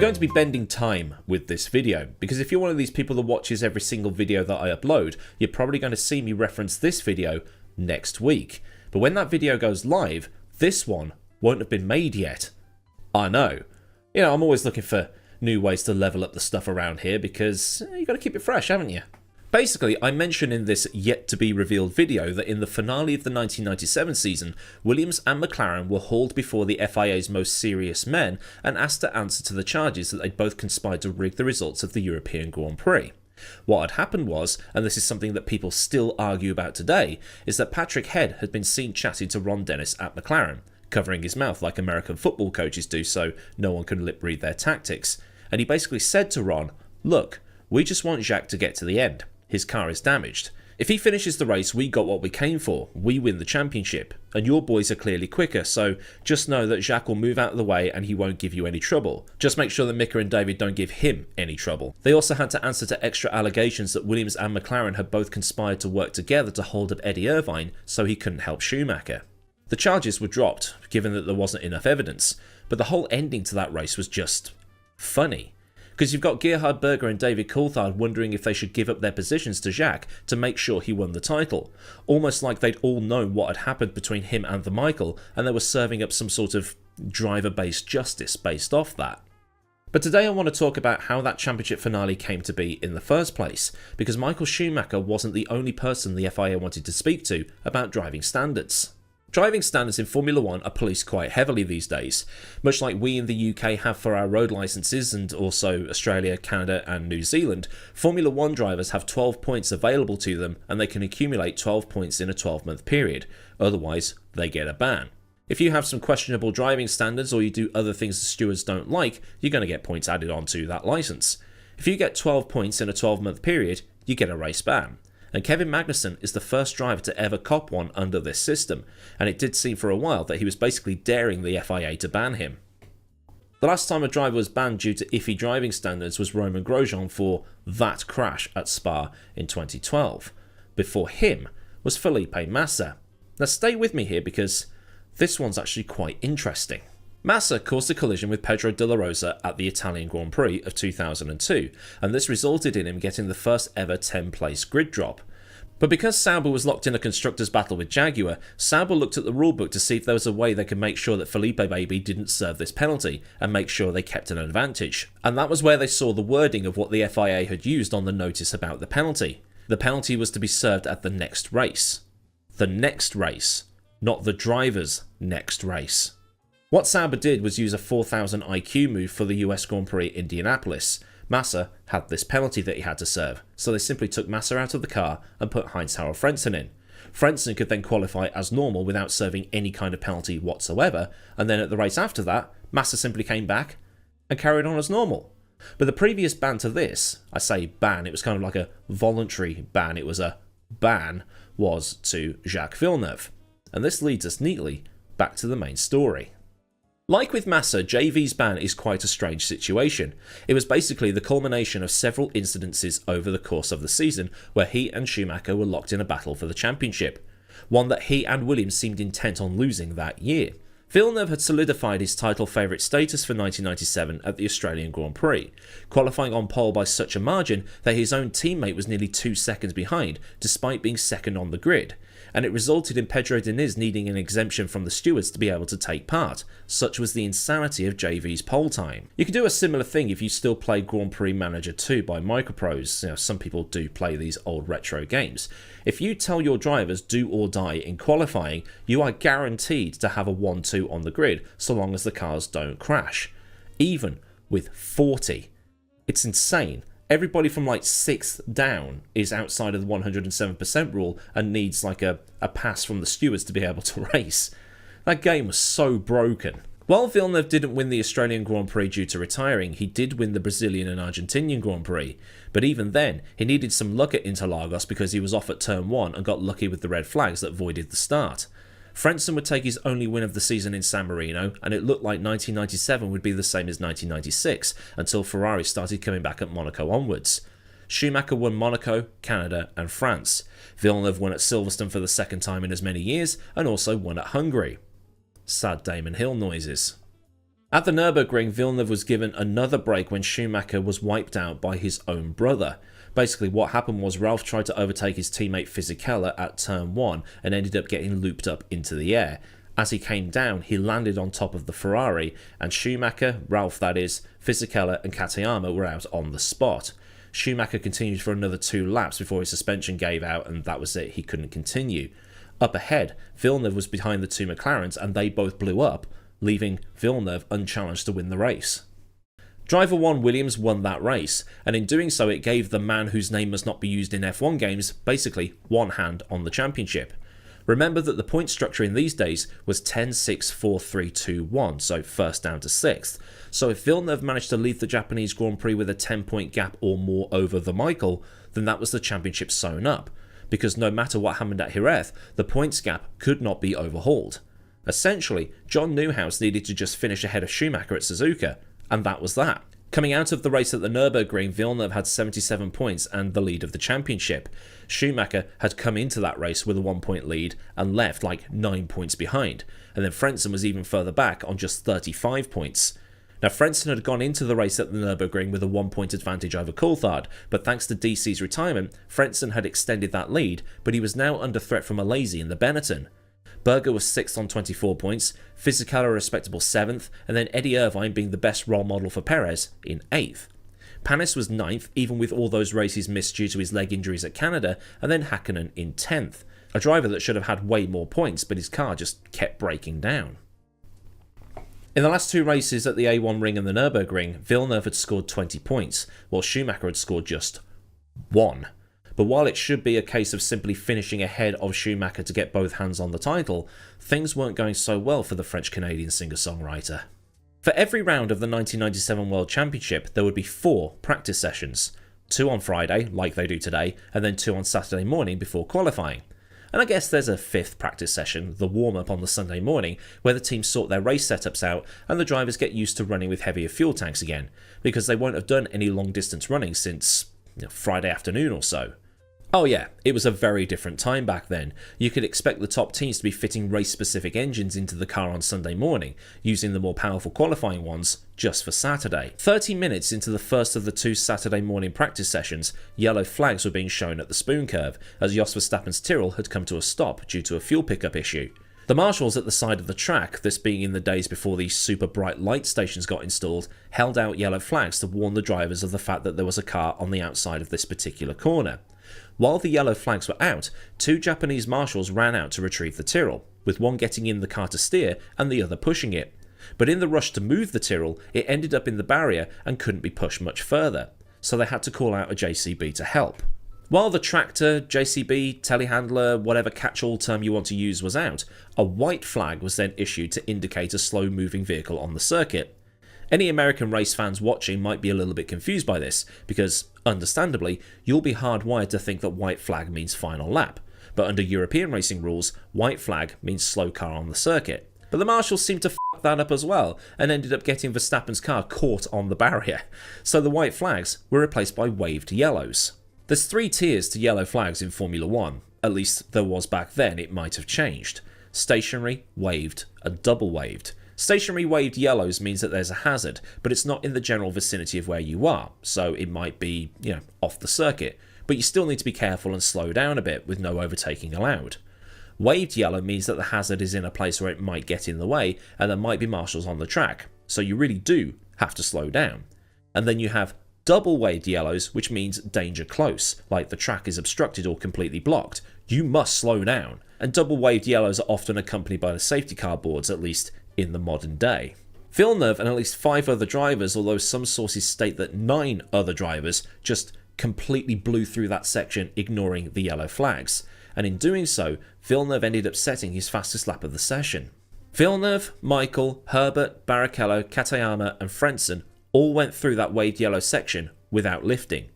going to be bending time with this video, because if you're one of these people that watches every single video that I upload, you're probably going to see me reference this video next week. But when that video goes live, this one won't have been made yet. I know. You know, I'm always looking for new ways to level up the stuff around here because you got to keep it fresh, haven't you? Basically, I mentioned in this yet-to-be-revealed video that in the finale of the 1997 season, Williams and McLaren were hauled before the FIA's most serious men and asked to answer to the charges that they'd both conspired to rig the results of the European Grand Prix. What had happened was, and this is something that people still argue about today, is that Patrick Head had been seen chatting to Ron Dennis at McLaren, covering his mouth like American football coaches do so no one can lip-read their tactics. And he basically said to Ron, "Look, we just want Jacques to get to the end. His car is damaged. If he finishes the race, we got what we came for. We win the championship. And your boys are clearly quicker, so just know that Jacques will move out of the way and he won't give you any trouble. Just make sure that Mika and David don't give him any trouble." They also had to answer to extra allegations that Williams and McLaren had both conspired to work together to hold up Eddie Irvine so he couldn't help Schumacher. The charges were dropped, given that there wasn't enough evidence, but the whole ending to that race was just funny. Because you've got Gerhard Berger and David Coulthard wondering if they should give up their positions to Jacques to make sure he won the title. Almost like they'd all known what had happened between him and the Michael, and they were serving up some sort of driver-based justice based off that. But today I want to talk about how that championship finale came to be in the first place, because Michael Schumacher wasn't the only person the FIA wanted to speak to about driving standards. Driving standards in Formula 1 are policed quite heavily these days, much like we in the UK have for our road licences, and also Australia, Canada and New Zealand. Formula 1 drivers have 12 points available to them and they can accumulate 12 points in a 12-month period, otherwise they get a ban. If you have some questionable driving standards or you do other things the stewards don't like, you're going to get points added onto that licence. If you get 12 points in a 12-month period, you get a race ban. And Kevin Magnussen is the first driver to ever cop one under this system, and it did seem for a while that he was basically daring the FIA to ban him. The last time a driver was banned due to iffy driving standards was Romain Grosjean for that crash at Spa in 2012. Before him was Felipe Massa. Now stay with me here because this one's actually quite interesting. Massa caused a collision with Pedro de la Rosa at the Italian Grand Prix of 2002, and this resulted in him getting the first ever 10th-place grid drop. But because Sauber was locked in a constructors' battle with Jaguar, Sauber looked at the rulebook to see if there was a way they could make sure that Felipe Baby didn't serve this penalty, and make sure they kept an advantage. And that was where they saw the wording of what the FIA had used on the notice about the penalty. The penalty was to be served at the next race. The next race, not the driver's next race. What Sauber did was use a 4000 IQ move for the US Grand Prix Indianapolis. Massa had this penalty that he had to serve, so they simply took Massa out of the car and put Heinz-Harald Frentzen in. Frentzen could then qualify as normal without serving any kind of penalty whatsoever, and then at the race after that, Massa simply came back and carried on as normal. But the previous ban to this, I say ban, it was kind of like a voluntary ban, it was a ban, was to Jacques Villeneuve. And this leads us neatly back to the main story. Like with Massa, JV's ban is quite a strange situation. It was basically the culmination of several incidences over the course of the season where he and Schumacher were locked in a battle for the championship, one that he and Williams seemed intent on losing that year. Villeneuve had solidified his title favourite status for 1997 at the Australian Grand Prix, qualifying on pole by such a margin that his own teammate was nearly 2 seconds behind, despite being second on the grid. And it resulted in Pedro Diniz needing an exemption from the stewards to be able to take part. Such was the insanity of JV's pole time. You could do a similar thing if you still play Grand Prix Manager 2 by Microprose. You know, some people do play these old retro games. If you tell your drivers do or die in qualifying, you are guaranteed to have a 1-2 on the grid so long as the cars don't crash. Even with 40. It's insane. Everybody from like 6th down is outside of the 107% rule and needs like a pass from the stewards to be able to race. That game was so broken. While Villeneuve didn't win the Australian Grand Prix due to retiring, he did win the Brazilian and Argentinian Grand Prix. But even then, he needed some luck at Interlagos because he was off at turn 1 and got lucky with the red flags that voided the start. Frentzen would take his only win of the season in San Marino, and it looked like 1997 would be the same as 1996, until Ferrari started coming back at Monaco onwards. Schumacher won Monaco, Canada and France. Villeneuve won at Silverstone for the second time in as many years, and also won at Hungary. Sad Damon Hill noises. At the Nurburgring, Villeneuve was given another break when Schumacher was wiped out by his own brother. Basically, what happened was Ralph tried to overtake his teammate Fisichella at turn 1 and ended up getting looped up into the air. As he came down, he landed on top of the Ferrari, and Schumacher, Ralph that is, Fisichella and Katayama were out on the spot. Schumacher continued for another 2 laps before his suspension gave out, and that was it, he couldn't continue. Up ahead, Villeneuve was behind the 2 McLarens, and they both blew up, leaving Villeneuve unchallenged to win the race. Driver 1 Williams won that race, and in doing so it gave the man whose name must not be used in F1 games basically one hand on the championship. Remember that the point structure in these days was 10, 6, 4, 3, 2, 1, so first down to 6th. So if Villeneuve managed to lead the Japanese Grand Prix with a 10-point gap or more over the Michael, then that was the championship sewn up, because no matter what happened at Jerez, the points gap could not be overhauled. Essentially, John Newhouse needed to just finish ahead of Schumacher at Suzuka, and that was that. Coming out of the race at the Nürburgring, Villeneuve had 77 points and the lead of the championship. Schumacher had come into that race with a 1-point lead and left like 9 points behind, and then Frentzen was even further back on just 35 points. Now, Frentzen had gone into the race at the Nürburgring with a 1-point advantage over Coulthard, but thanks to DC's retirement, Frentzen had extended that lead, but he was now under threat from Malaysia in the Benetton. Berger was 6th on 24 points, Fisichella a respectable 7th, and then Eddie Irvine being the best role model for Perez in 8th. Panis was 9th, even with all those races missed due to his leg injuries at Canada, and then Hakkinen in 10th. A driver that should have had way more points, but his car just kept breaking down. In the last 2 races at the A1 Ring and the Nürburgring, Villeneuve had scored 20 points, while Schumacher had scored just 1. But while it should be a case of simply finishing ahead of Schumacher to get both hands on the title, things weren't going so well for the French-Canadian singer-songwriter. For every round of the 1997 World Championship, there would be 4 practice sessions. 2 on Friday, like they do today, and then 2 on Saturday morning before qualifying. And I guess there's a 5th practice session, the warm-up on the Sunday morning, where the teams sort their race setups out and the drivers get used to running with heavier fuel tanks again, because they won't have done any long-distance running since Friday afternoon or so. Oh yeah, it was a very different time back then. You could expect the top teams to be fitting race-specific engines into the car on Sunday morning, using the more powerful qualifying ones just for Saturday. 30 minutes into the first of the 2 Saturday morning practice sessions, yellow flags were being shown at the spoon curve, as Jos Verstappen's Tyrrell had come to a stop due to a fuel pickup issue. The marshals at the side of the track, this being in the days before these super bright light stations got installed, held out yellow flags to warn the drivers of the fact that there was a car on the outside of this particular corner. While the yellow flags were out, 2 Japanese marshals ran out to retrieve the Tyrrell, with one getting in the car to steer and the other pushing it. But in the rush to move the Tyrrell, it ended up in the barrier and couldn't be pushed much further, so they had to call out a JCB to help. While the tractor, JCB, telehandler, whatever catch-all term you want to use was out, a white flag was then issued to indicate a slow-moving vehicle on the circuit. Any American race fans watching might be a little bit confused by this, because, understandably, you'll be hardwired to think that white flag means final lap, but under European racing rules, white flag means slow car on the circuit. But the marshals seemed to f that up as well, and ended up getting Verstappen's car caught on the barrier, so the white flags were replaced by waved yellows. There's 3 tiers to yellow flags in Formula 1, at least there was back then, it might have changed. Stationary, waved, and double waved. Stationary waved yellows means that there's a hazard, but it's not in the general vicinity of where you are, so it might be, off the circuit, but you still need to be careful and slow down a bit with no overtaking allowed. Waved yellow means that the hazard is in a place where it might get in the way, and there might be marshals on the track, so you really do have to slow down. And then you have double waved yellows, which means danger close, like the track is obstructed or completely blocked. You must slow down. And double waved yellows are often accompanied by the safety car boards, at least in the modern day. Villeneuve and at least 5 other drivers, although some sources state that 9 other drivers, just completely blew through that section, ignoring the yellow flags. And in doing so, Villeneuve ended up setting his fastest lap of the session. Villeneuve, Michael, Herbert, Barrichello, Katayama and Frentzen all went through that waved yellow section without lifting.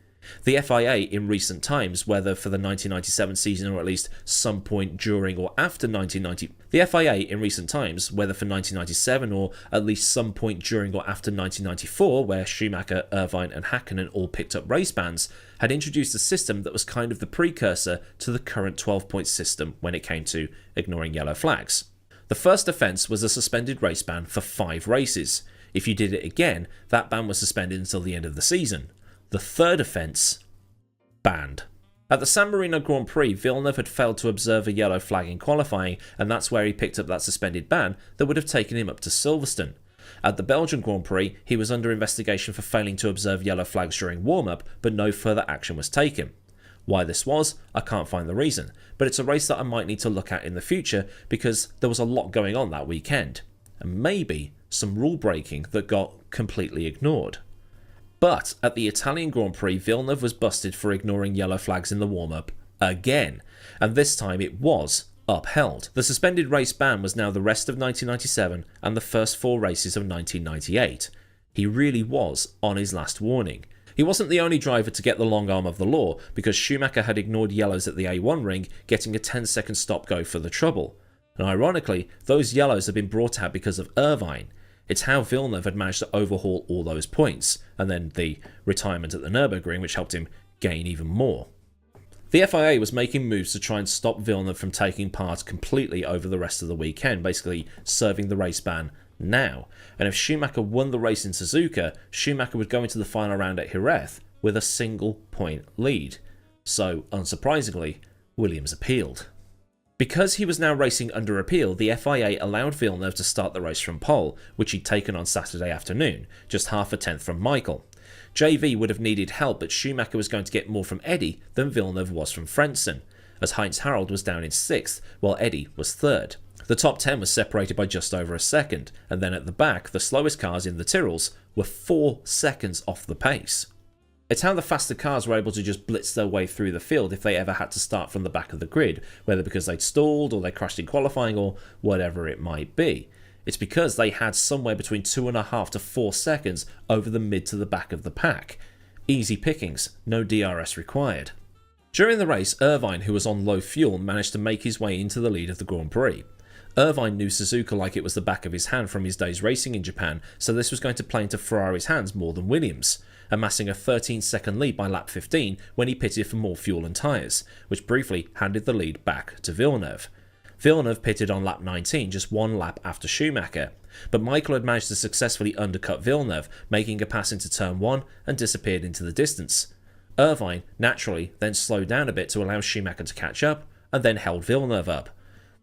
The FIA in recent times, whether for the 1997 season or at least some point during or after 1990, the FIA in recent times, whether for 1997 or at least some point during or after 1994, where Schumacher, Irvine and Hakkinen all picked up race bans, had introduced a system that was kind of the precursor to the current 12-point system when it came to ignoring yellow flags. The first offence was a suspended race ban for 5 races. If you did it again, that ban was suspended until the end of the season. The third offence, banned. At the San Marino Grand Prix, Villeneuve had failed to observe a yellow flag in qualifying, and that's where he picked up that suspended ban that would have taken him up to Silverstone. At the Belgian Grand Prix, he was under investigation for failing to observe yellow flags during warm-up, but no further action was taken. Why this was, I can't find the reason, but it's a race that I might need to look at in the future because there was a lot going on that weekend, and maybe some rule breaking that got completely ignored. But at the Italian Grand Prix, Villeneuve was busted for ignoring yellow flags in the warm-up again, and this time it was upheld. The suspended race ban was now the rest of 1997 and the first 4 races of 1998. He really was on his last warning. He wasn't the only driver to get the long arm of the law, because Schumacher had ignored yellows at the A1 ring, getting a 10-second stop-go for the trouble. And ironically, those yellows had been brought out because of Irvine. It's how Villeneuve had managed to overhaul all those points, and then the retirement at the Nurburgring, which helped him gain even more. The FIA was making moves to try and stop Villeneuve from taking part completely over the rest of the weekend, basically serving the race ban now. And if Schumacher won the race in Suzuka, Schumacher would go into the final round at Jerez with a single point lead. So, unsurprisingly, Williams appealed. Because he was now racing under appeal, the FIA allowed Villeneuve to start the race from pole, which he'd taken on Saturday afternoon, just half a tenth from Michael. JV would have needed help, but Schumacher was going to get more from Eddie than Villeneuve was from Frentzen, as Heinz Harald was down in 6th, while Eddie was 3rd. The top 10 was separated by just over a second, and then at the back, the slowest cars in the Tyrrells were 4 seconds off the pace. It's how the faster cars were able to just blitz their way through the field if they ever had to start from the back of the grid, whether because they'd stalled or they crashed in qualifying or whatever it might be. It's because they had somewhere between 2.5 to 4 seconds over the mid to the back of the pack. Easy pickings, no DRS required. During the race, Irvine, who was on low fuel, managed to make his way into the lead of the Grand Prix. Irvine knew Suzuka like it was the back of his hand from his days racing in Japan, so this was going to play into Ferrari's hands more than Williams, amassing a 13-second lead by lap 15 when he pitted for more fuel and tyres, which briefly handed the lead back to Villeneuve. Villeneuve pitted on lap 19, just 1 lap after Schumacher, but Michael had managed to successfully undercut Villeneuve, making a pass into turn 1 and disappeared into the distance. Irvine, naturally, then slowed down a bit to allow Schumacher to catch up, and then held Villeneuve up.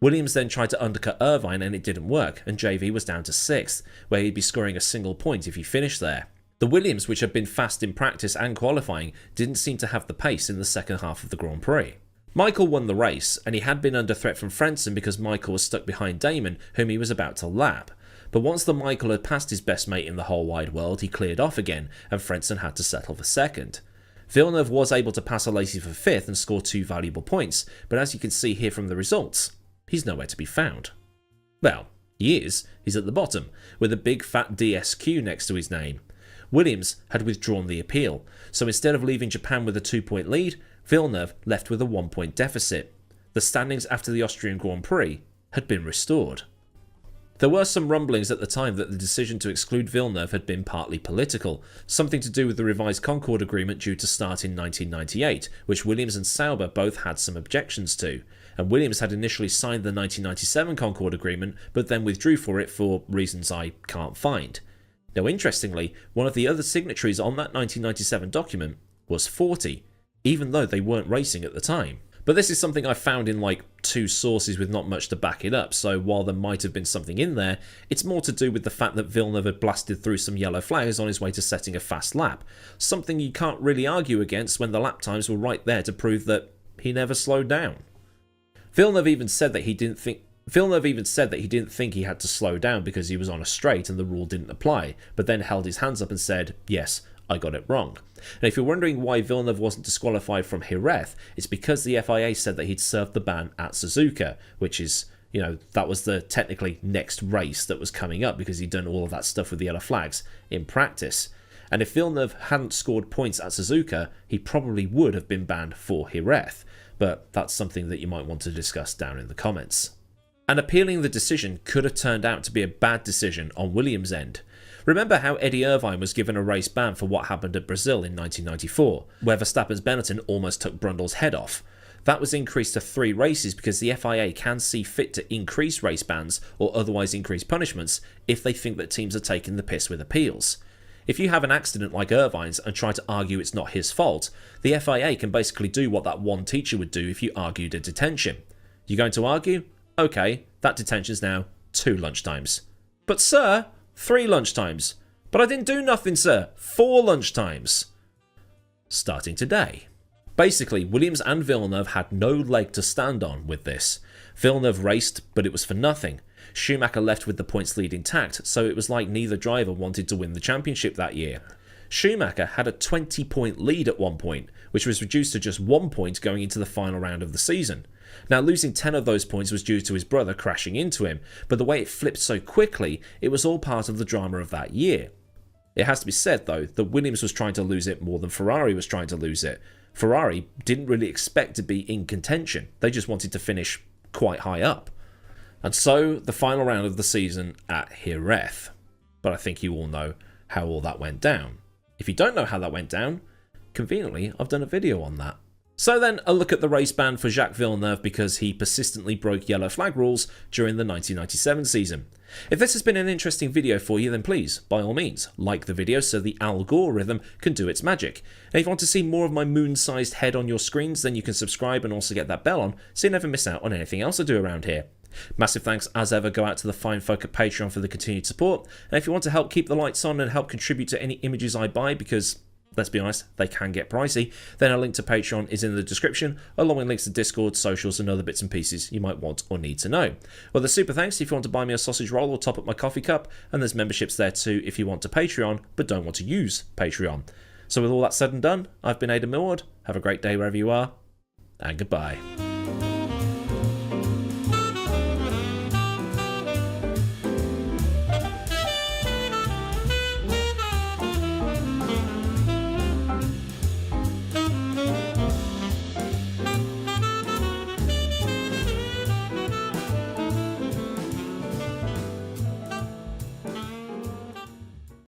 Williams then tried to undercut Irvine and it didn't work, and JV was down to 6th, where he'd be scoring a single point if he finished there. The Williams, which had been fast in practice and qualifying, didn't seem to have the pace in the second half of the Grand Prix. Michael won the race, and he had been under threat from Frentzen because Michael was stuck behind Damon, whom he was about to lap. But once the Michael had passed his best mate in the whole wide world, he cleared off again, and Frentzen had to settle for second. Villeneuve was able to pass Alesi for 5th and score 2 valuable points, but as you can see here from the results, he's nowhere to be found. Well, he is. He's at the bottom, with a big fat DSQ next to his name. Williams had withdrawn the appeal, so instead of leaving Japan with a 2-point lead, Villeneuve left with a 1-point deficit. The standings after the Austrian Grand Prix had been restored. There were some rumblings at the time that the decision to exclude Villeneuve had been partly political, something to do with the revised Concord Agreement due to start in 1998, which Williams and Sauber both had some objections to, and Williams had initially signed the 1997 Concord Agreement but then withdrew for it for reasons I can't find. Now interestingly, one of the other signatories on that 1997 document was 40, even though they weren't racing at the time. But this is something I found in like 2 sources with not much to back it up, so while there might have been something in there, it's more to do with the fact that Villeneuve had blasted through some yellow flags on his way to setting a fast lap, something you can't really argue against when the lap times were right there to prove that he never slowed down. Villeneuve even said that he didn't think he had to slow down because he was on a straight and the rule didn't apply, but then held his hands up and said, "Yes, I got it wrong." And if you're wondering why Villeneuve wasn't disqualified from Jerez, it's because the FIA said that he'd served the ban at Suzuka, which is, that was the technically next race that was coming up because he'd done all of that stuff with the yellow flags in practice. And if Villeneuve hadn't scored points at Suzuka, he probably would have been banned for Jerez, but that's something that you might want to discuss down in the comments. And appealing the decision could have turned out to be a bad decision on Williams' end. Remember how Eddie Irvine was given a race ban for what happened at Brazil in 1994, where Verstappen's Benetton almost took Brundle's head off. That was increased to 3 races because the FIA can see fit to increase race bans or otherwise increase punishments if they think that teams are taking the piss with appeals. If you have an accident like Irvine's and try to argue it's not his fault, the FIA can basically do what that one teacher would do if you argued a detention. You're going to argue? Okay, that detention's now 2 lunchtimes. But sir, 3 lunchtimes. But I didn't do nothing, sir. 4 lunchtimes. Starting today. Basically, Williams and Villeneuve had no leg to stand on with this. Villeneuve raced, but it was for nothing. Schumacher left with the points lead intact, so it was like neither driver wanted to win the championship that year. Schumacher had a 20-point lead at one point, which was reduced to just 1 point going into the final round of the season. Now, losing 10 of those points was due to his brother crashing into him, but the way it flipped so quickly, it was all part of the drama of that year. It has to be said, though, that Williams was trying to lose it more than Ferrari was trying to lose it. Ferrari didn't really expect to be in contention. They just wanted to finish quite high up. And so, the final round of the season at Jerez. But I think you all know how all that went down. If you don't know how that went down, conveniently, I've done a video on that. So then, a look at the race ban for Jacques Villeneuve because he persistently broke yellow flag rules during the 1997 season. If this has been an interesting video for you, then please, by all means, like the video so the algorithm can do its magic. And if you want to see more of my moon-sized head on your screens, then you can subscribe and also get that bell on so you never miss out on anything else I do around here. Massive thanks as ever go out to the fine folk at Patreon for the continued support. And if you want to help keep the lights on and help contribute to any images I buy, because let's be honest, they can get pricey, then a link to Patreon is in the description, along with links to Discord, socials and other bits and pieces you might want or need to know. Well, there's super thanks if you want to buy me a sausage roll or top up my coffee cup, and there's memberships there too if you want to Patreon but don't want to use Patreon. So with all that said and done, I've been AdmiralLaWind. Have a great day wherever you are, and goodbye.